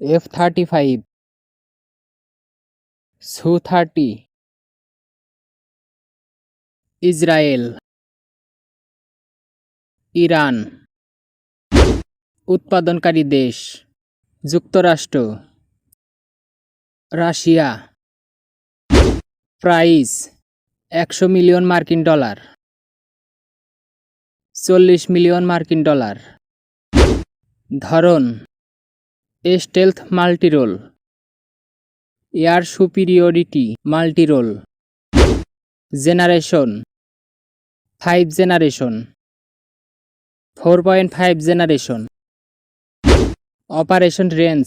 F-35, Su-30, Israel, Iran. উৎপাদনকারী দেশ: যুক্তরাষ্ট্র, রাশিয়া। প্রাইস: $100 মিলিয়ন, 40 মিলিয়ন মার্কিন ডলার। ধরন: stealth multirole, air superiority multirole. Generation: 5 generation, 4.5 generation. Operation range: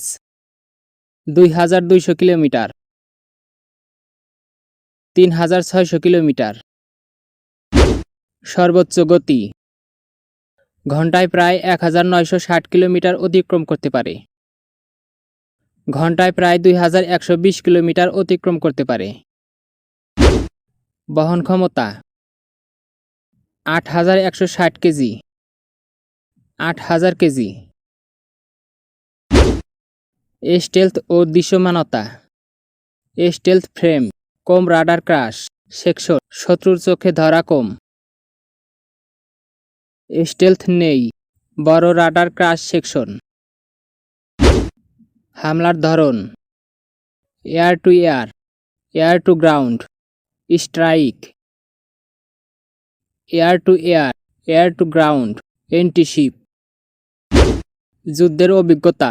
2200 kilometre, 3600 kilometre. সর্বোচ্চ গতি: ঘন্টায় প্রায় 1960 কিলোমিটার অতিক্রম করতে পারে। ঘন্টায় প্রায় 2120 কিলোমিটার অতিক্রম করতে পারে। বহন ক্ষমতা: 8160 কেজি, 8000 কেজি। স্টেলথ ও দৃশ্যমানতা: স্টেলথ ফ্রেম, কম রাডার ক্রাশ সেকশন, শত্রুর চোখে ধরা কম। স্টেলথ নেই, বড় রাডার ক্রাশ সেকশন। হামলার ধরন: air to air, air to ground, strike. Air to air, air to ground, anti ship. যুদ্ধের অভিজ্ঞতা: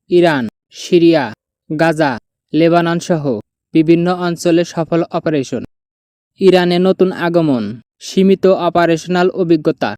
ইরান, সিরিয়া, গাজা, লেবানন সহ বিভিন্ন অঞ্চলে সফল অপারেশন। ইরানে নতুন আগমন, সীমিত অপারেশনাল অভিজ্ঞতা।